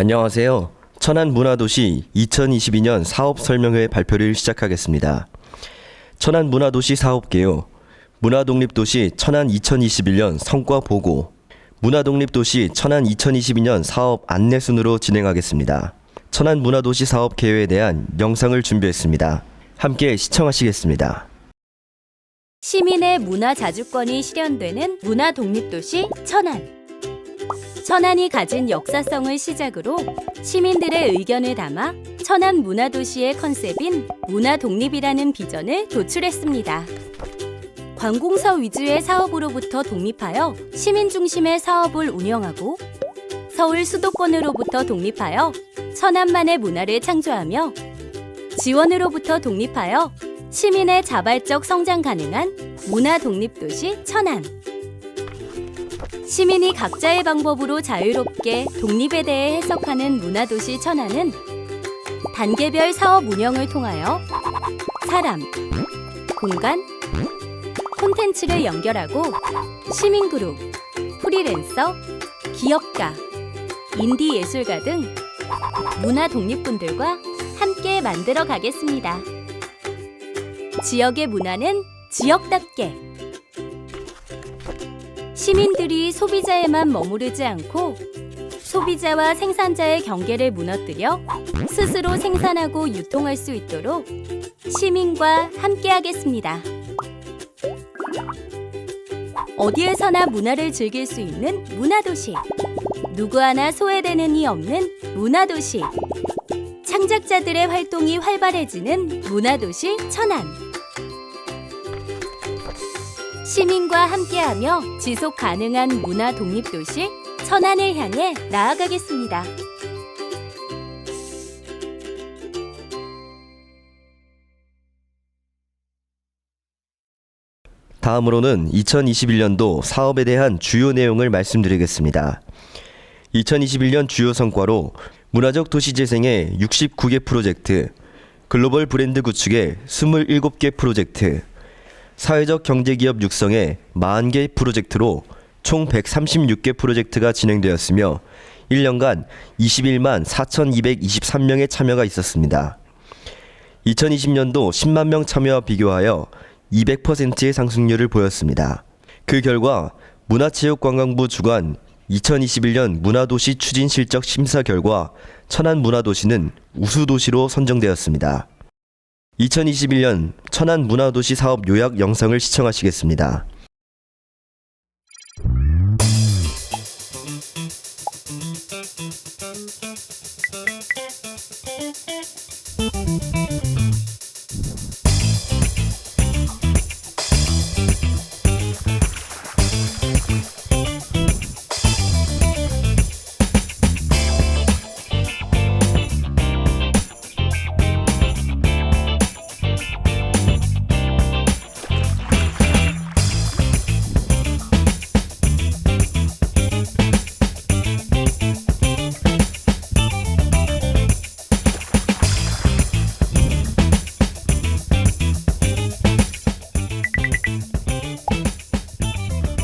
안녕하세요. 천안문화도시 2022년 사업설명회 발표를 시작하겠습니다. 천안문화도시 사업개요. 문화독립도시 천안 2021년 성과 보고. 문화독립도시 천안 2022년 사업 안내 순으로 진행하겠습니다. 천안문화도시 사업 개요에 대한 영상을 준비했습니다. 함께 시청하시겠습니다. 시민의 문화 자주권이 실현되는 문화독립도시 천안. 천안이 가진 역사성을 시작으로 시민들의 의견을 담아 천안 문화도시의 컨셉인 문화독립이라는 비전을 도출했습니다. 관공서 위주의 사업으로부터 독립하여 시민 중심의 사업을 운영하고 서울 수도권으로부터 독립하여 천안만의 문화를 창조하며 지원으로부터 독립하여 시민의 자발적 성장 가능한 문화독립도시 천안. 시민이 각자의 방법으로 자유롭게 독립에 대해 해석하는 문화도시 천안은 단계별 사업 운영을 통하여 사람, 공간, 콘텐츠를 연결하고 시민그룹, 프리랜서, 기업가, 인디 예술가 등 문화 독립분들과 함께 만들어 가겠습니다. 지역의 문화는 지역답게. 시민들이 소비자에만 머무르지 않고 소비자와 생산자의 경계를 무너뜨려 스스로 생산하고 유통할 수 있도록 시민과 함께하겠습니다. 어디에서나 문화를 즐길 수 있는 문화도시. 누구 하나 소외되는 이 없는 문화도시. 창작자들의 활동이 활발해지는 문화도시 천안. 시민과 함께하며 지속 가능한 문화 독립도시 천안을 향해 나아가겠습니다. 다음으로는 2021년도 사업에 대한 주요 내용을 말씀드리겠습니다. 2021년 주요 성과로 문화적 도시 재생의 69개 프로젝트, 글로벌 브랜드 구축의 27개 프로젝트, 사회적 경제기업 육성의 40개 프로젝트로 총 136개 프로젝트가 진행되었으며 1년간 21만 4,223명의 참여가 있었습니다. 2020년도 10만 명 참여와 비교하여 200%의 상승률을 보였습니다. 그 결과 문화체육관광부 주관 2021년 문화도시 추진 실적 심사 결과 천안문화도시는 우수도시로 선정되었습니다. 2021년 천안문화도시 사업 요약 영상을 시청하시겠습니다.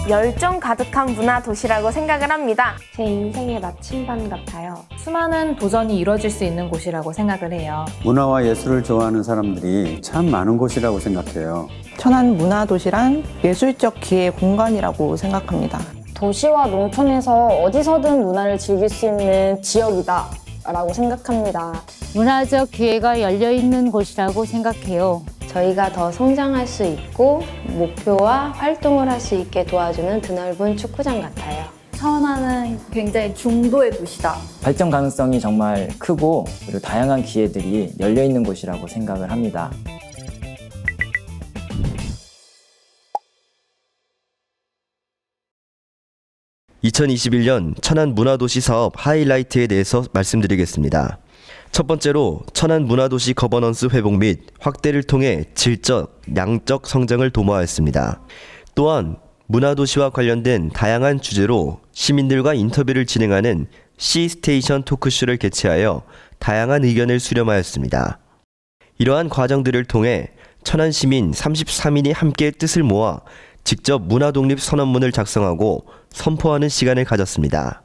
열정 가득한 문화 도시라고 생각을 합니다. 제 인생의 나침반 같아요. 수많은 도전이 이뤄질 수 있는 곳이라고 생각을 해요. 문화와 예술을 좋아하는 사람들이 참 많은 곳이라고 생각해요. 천안 문화도시란 예술적 기회 공간이라고 생각합니다. 도시와 농촌에서 어디서든 문화를 즐길 수 있는 지역이다 라고 생각합니다. 문화적 기회가 열려있는 곳이라고 생각해요. 저희가 더 성장할 수 있고 목표와 활동을 할 수 있게 도와주는 드넓은 축구장 같아요. 천안은 굉장히 중도의 도시다. 발전 가능성이 정말 크고 그리고 다양한 기회들이 열려있는 곳이라고 생각을 합니다. (2021년) 천안문화도시 사업 하이라이트에 대해서 말씀드리겠습니다. 첫 번째로 천안문화도시 거버넌스 회복 및 확대를 통해 질적, 양적 성장을 도모하였습니다. 또한 문화도시와 관련된 다양한 주제로 시민들과 인터뷰를 진행하는 C스테이션 토크쇼를 개최하여 다양한 의견을 수렴하였습니다. 이러한 과정들을 통해 천안시민 33인이 함께 뜻을 모아 직접 문화독립 선언문을 작성하고 선포하는 시간을 가졌습니다.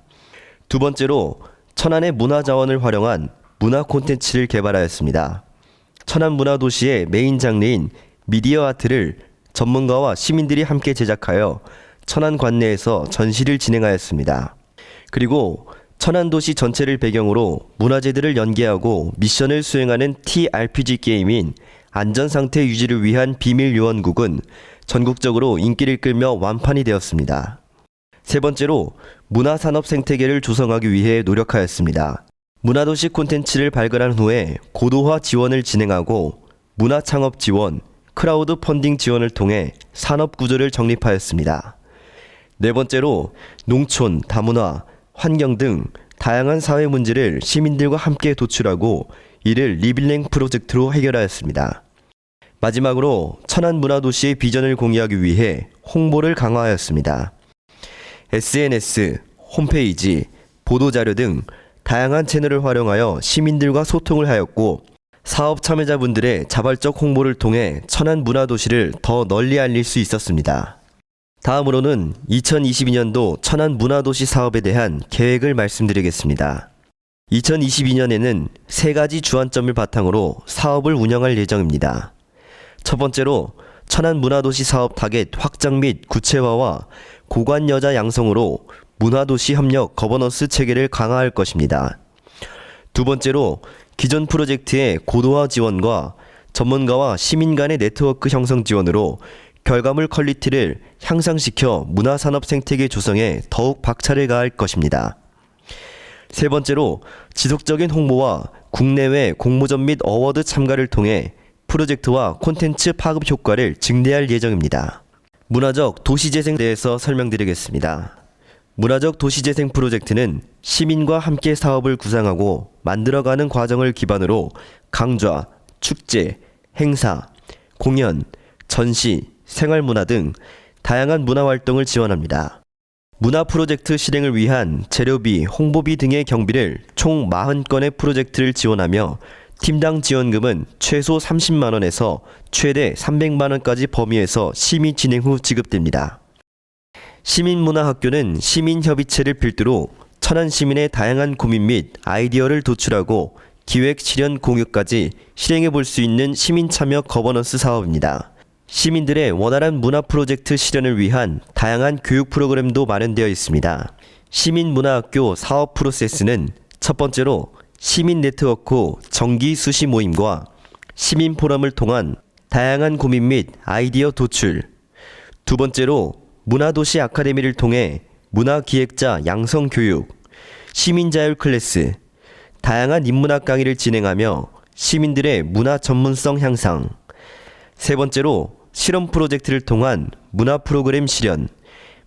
두 번째로 천안의 문화 자원을 활용한 문화 콘텐츠를 개발하였습니다. 천안 문화도시의 메인 장르인 미디어 아트를 전문가와 시민들이 함께 제작하여 천안 관내에서 전시를 진행하였습니다. 그리고 천안도시 전체를 배경으로 문화재들을 연계하고 미션을 수행하는 TRPG 게임인 안전상태 유지를 위한 비밀요원국은 전국적으로 인기를 끌며 완판이 되었습니다. 세 번째로 문화산업 생태계를 조성하기 위해 노력하였습니다. 문화도시 콘텐츠를 발굴한 후에 고도화 지원을 진행하고 문화창업 지원, 크라우드 펀딩 지원을 통해 산업 구조를 정립하였습니다. 네 번째로 농촌, 다문화, 환경 등 다양한 사회 문제를 시민들과 함께 도출하고 이를 리빌링 프로젝트로 해결하였습니다. 마지막으로 천안 문화도시의 비전을 공유하기 위해 홍보를 강화하였습니다. SNS, 홈페이지, 보도자료 등 다양한 채널을 활용하여 시민들과 소통을 하였고 사업 참여자분들의 자발적 홍보를 통해 천안 문화도시를 더 널리 알릴 수 있었습니다. 다음으로는 2022년도 천안 문화도시 사업에 대한 계획을 말씀드리겠습니다. 2022년에는 3가지 주안점을 바탕으로 사업을 운영할 예정입니다. 첫 번째로 천안 문화도시 사업 타겟 확장 및 구체화와 고관 여자 양성으로 문화도시 협력 거버넌스 체계를 강화할 것입니다. 두 번째로 기존 프로젝트의 고도화 지원과 전문가와 시민 간의 네트워크 형성 지원으로 결과물 퀄리티를 향상시켜 문화산업 생태계 조성에 더욱 박차를 가할 것입니다. 세 번째로 지속적인 홍보와 국내외 공모전 및 어워드 참가를 통해 프로젝트와 콘텐츠 파급 효과를 증대할 예정입니다. 문화적 도시재생에 대해서 설명드리겠습니다. 문화적 도시재생 프로젝트는 시민과 함께 사업을 구상하고 만들어가는 과정을 기반으로 강좌, 축제, 행사, 공연, 전시, 생활문화 등 다양한 문화활동을 지원합니다. 문화 프로젝트 실행을 위한 재료비, 홍보비 등의 경비를 총 40건의 프로젝트를 지원하며 팀당 지원금은 최소 30만원에서 최대 300만원까지 범위에서 심의 진행 후 지급됩니다. 시민문화학교는 시민협의체를 필두로 천안 시민의 다양한 고민 및 아이디어를 도출하고 기획, 실현, 공유까지 실행해 볼 수 있는 시민참여 거버넌스 사업입니다. 시민들의 원활한 문화 프로젝트 실현을 위한 다양한 교육 프로그램도 마련되어 있습니다. 시민문화학교 사업 프로세스는 첫 번째로 시민 네트워크 정기 수시 모임과 시민 포럼을 통한 다양한 고민 및 아이디어 도출, 두 번째로 문화도시 아카데미를 통해 문화기획자 양성 교육, 시민자율 클래스, 다양한 인문학 강의를 진행하며 시민들의 문화 전문성 향상, 세 번째로 실험 프로젝트를 통한 문화 프로그램 실현,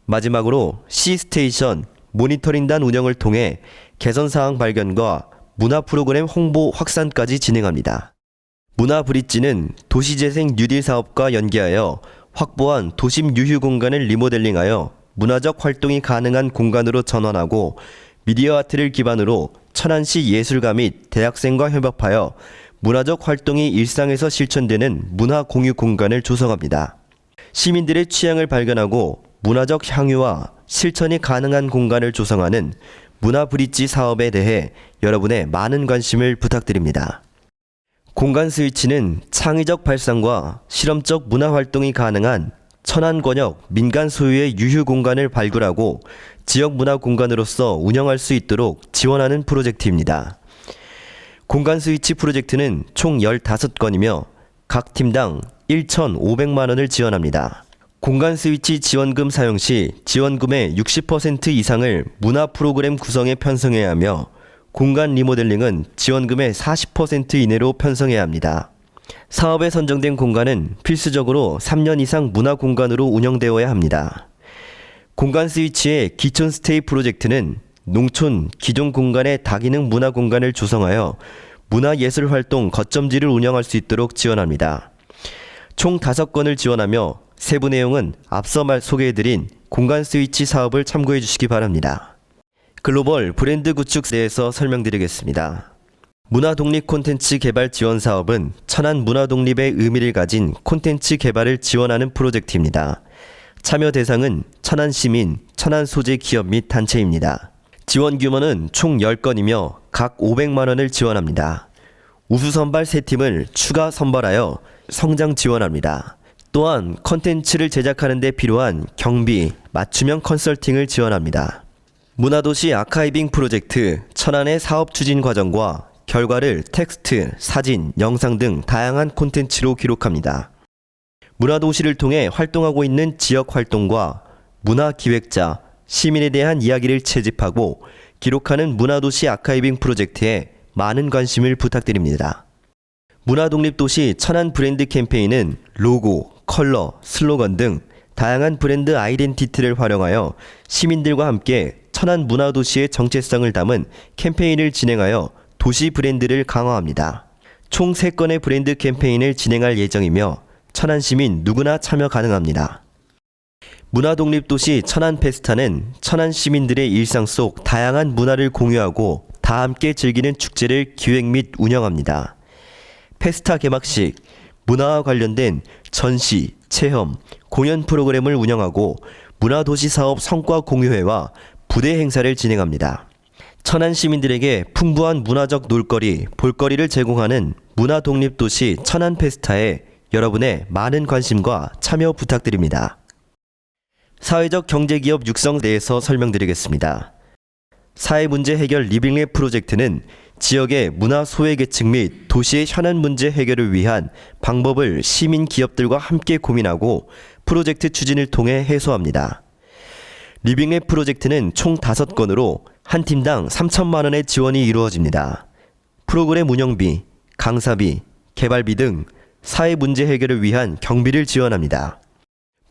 마지막으로 C스테이션 모니터링단 운영을 통해 개선사항 발견과 문화 프로그램 홍보 확산까지 진행합니다. 문화 브릿지는 도시재생 뉴딜 사업과 연계하여 확보한 도심 유휴 공간을 리모델링하여 문화적 활동이 가능한 공간으로 전환하고 미디어 아트를 기반으로 천안시 예술가 및 대학생과 협업하여 문화적 활동이 일상에서 실천되는 문화 공유 공간을 조성합니다. 시민들의 취향을 발견하고 문화적 향유와 실천이 가능한 공간을 조성하는 문화 브릿지 사업에 대해 여러분의 많은 관심을 부탁드립니다. 공간 스위치는 창의적 발상과 실험적 문화 활동이 가능한 천안 권역 민간 소유의 유휴 공간을 발굴하고 지역 문화 공간으로서 운영할 수 있도록 지원하는 프로젝트입니다. 공간 스위치 프로젝트는 총 15건이며 각 팀당 1,500만 원을 지원합니다. 공간 스위치 지원금 사용 시 지원금의 60% 이상을 문화 프로그램 구성에 편성해야 하며 공간 리모델링은 지원금의 40% 이내로 편성해야 합니다. 사업에 선정된 공간은 필수적으로 3년 이상 문화 공간으로 운영되어야 합니다. 공간 스위치의 기촌 스테이 프로젝트는 농촌 기존 공간의 다기능 문화 공간을 조성하여 문화예술 활동 거점지를 운영할 수 있도록 지원합니다. 총 5건을 지원하며 세부 내용은 앞서 소개해드린 공간 스위치 사업을 참고해 주시기 바랍니다. 글로벌 브랜드 구축에 대해서 설명드리겠습니다. 문화 독립 콘텐츠 개발 지원 사업은 천안 문화 독립의 의미를 가진 콘텐츠 개발을 지원하는 프로젝트입니다. 참여 대상은 천안 시민, 천안 소재 기업 및 단체입니다. 지원 규모는 총 10건이며 각 500만 원을 지원합니다. 우수 선발 3팀을 추가 선발하여 성장 지원합니다. 또한 컨텐츠를 제작하는 데 필요한 경비, 맞춤형 컨설팅을 지원합니다. 문화도시 아카이빙 프로젝트 천안의 사업 추진 과정과 결과를 텍스트, 사진, 영상 등 다양한 콘텐츠로 기록합니다. 문화도시를 통해 활동하고 있는 지역 활동과 문화기획자, 시민에 대한 이야기를 채집하고 기록하는 문화도시 아카이빙 프로젝트에 많은 관심을 부탁드립니다. 문화독립도시 천안 브랜드 캠페인은 로고, 컬러, 슬로건 등 다양한 브랜드 아이덴티티를 활용하여 시민들과 함께 천안 문화도시의 정체성을 담은 캠페인을 진행하여 도시 브랜드를 강화합니다. 총 3건의 브랜드 캠페인을 진행할 예정이며 천안 시민 누구나 참여 가능합니다. 문화독립도시 천안 페스타는 천안 시민들의 일상 속 다양한 문화를 공유하고 다 함께 즐기는 축제를 기획 및 운영합니다. 페스타 개막식, 문화와 관련된 전시, 체험, 공연 프로그램을 운영하고 문화도시 사업 성과 공유회와 부대 행사를 진행합니다. 천안 시민들에게 풍부한 문화적 놀거리, 볼거리를 제공하는 문화독립도시 천안 페스타에 여러분의 많은 관심과 참여 부탁드립니다. 사회적 경제기업 육성에 대해서 설명드리겠습니다. 사회문제 해결 리빙랩 프로젝트는 지역의 문화 소외계층 및 도시의 현안 문제 해결을 위한 방법을 시민 기업들과 함께 고민하고 프로젝트 추진을 통해 해소합니다. 리빙랩 프로젝트는 총 5건으로 한 팀당 3천만 원의 지원이 이루어집니다. 프로그램 운영비, 강사비, 개발비 등 사회 문제 해결을 위한 경비를 지원합니다.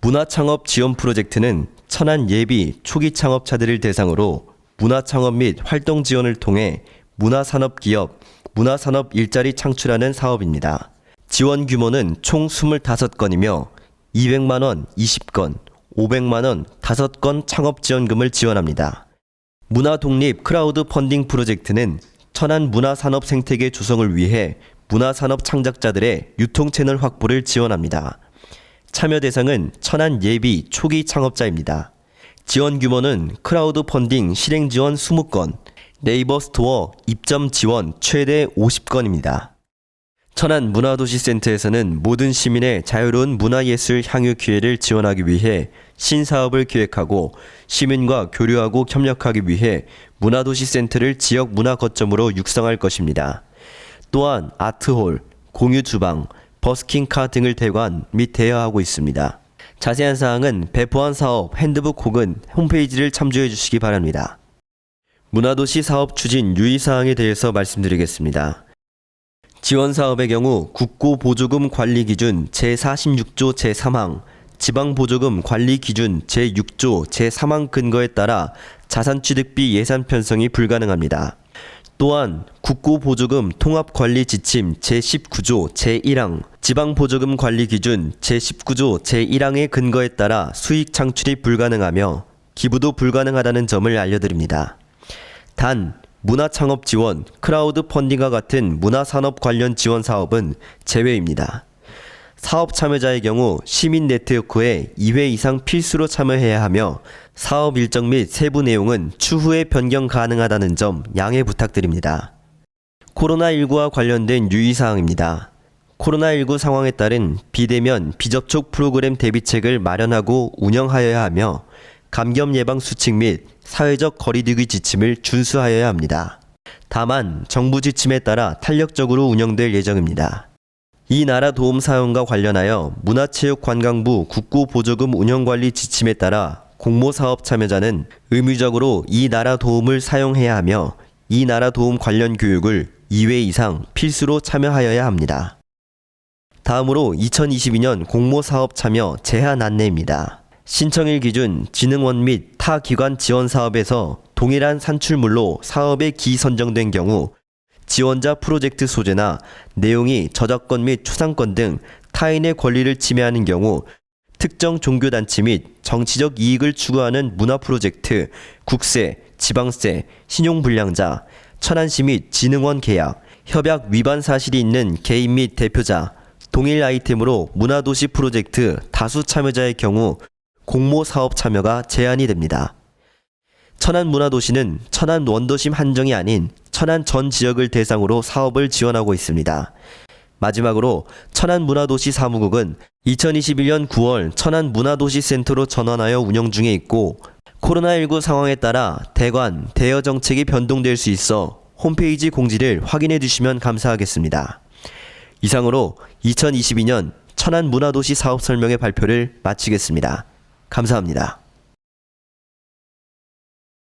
문화창업 지원 프로젝트는 천안 예비 초기 창업자들을 대상으로 문화창업 및 활동 지원을 통해 문화산업기업, 문화산업 일자리 창출하는 사업입니다. 지원 규모는 총 25건이며 200만 원 20건, 500만 원 5건 창업지원금을 지원합니다. 문화독립 크라우드 펀딩 프로젝트는 천안 문화산업 생태계 조성을 위해 문화산업 창작자들의 유통채널 확보를 지원합니다. 참여 대상은 천안 예비 초기 창업자입니다. 지원 규모는 크라우드 펀딩 실행 지원 20건, 네이버 스토어 입점 지원 최대 50건입니다. 천안 문화도시센터에서는 모든 시민의 자유로운 문화예술 향유 기회를 지원하기 위해 신사업을 기획하고 시민과 교류하고 협력하기 위해 문화도시센터를 지역 문화 거점으로 육성할 것입니다. 또한 아트홀, 공유주방, 버스킹카 등을 대관 및 대여하고 있습니다. 자세한 사항은 배포한 사업 핸드북 혹은 홈페이지를 참조해 주시기 바랍니다. 문화도시 사업 추진 유의사항에 대해서 말씀드리겠습니다. 지원사업의 경우 국고보조금 관리기준 제46조 제3항, 지방보조금 관리기준 제6조 제3항 근거에 따라 자산취득비 예산 편성이 불가능합니다. 또한 국고보조금 통합관리지침 제19조 제1항, 지방보조금 관리기준 제19조 제1항의 근거에 따라 수익 창출이 불가능하며 기부도 불가능하다는 점을 알려드립니다. 단, 문화창업 지원, 크라우드 펀딩과 같은 문화산업 관련 지원 사업은 제외입니다. 사업 참여자의 경우 시민 네트워크에 2회 이상 필수로 참여해야 하며 사업 일정 및 세부 내용은 추후에 변경 가능하다는 점 양해 부탁드립니다. 코로나19와 관련된 유의사항입니다. 코로나19 상황에 따른 비대면, 비접촉 프로그램 대비책을 마련하고 운영하여야 하며 감염 예방 수칙 및 사회적 거리두기 지침을 준수하여야 합니다. 다만 정부 지침에 따라 탄력적으로 운영될 예정입니다. 이 나라 도움 사용과 관련하여 문화체육관광부 국고보조금 운영관리 지침에 따라 공모사업 참여자는 의무적으로 이 나라 도움을 사용해야 하며 이 나라 도움 관련 교육을 2회 이상 필수로 참여하여야 합니다. 다음으로 2022년 공모사업 참여 제한 안내입니다. 신청일 기준 진흥원 및 타 기관 지원 사업에서 동일한 산출물로 사업에 기선정된 경우 지원자 프로젝트 소재나 내용이 저작권 및 초상권 등 타인의 권리를 침해하는 경우 특정 종교단체 및 정치적 이익을 추구하는 문화 프로젝트, 국세, 지방세, 신용불량자, 천안시 및 진흥원 계약, 협약 위반 사실이 있는 개인 및 대표자, 동일 아이템으로 문화도시 프로젝트 다수 참여자의 경우 공모사업 참여가 제한이 됩니다. 천안 문화도시는 천안 원도심 한정이 아닌 천안 전 지역을 대상으로 사업을 지원하고 있습니다. 마지막으로 천안 문화도시 사무국은 2021년 9월 천안 문화도시센터로 전환하여 운영 중에 있고 코로나19 상황에 따라 대관, 대여 정책이 변동될 수 있어 홈페이지 공지를 확인해 주시면 감사하겠습니다. 이상으로 2022년 천안 문화도시 사업 설명회 발표를 마치겠습니다. 감사합니다.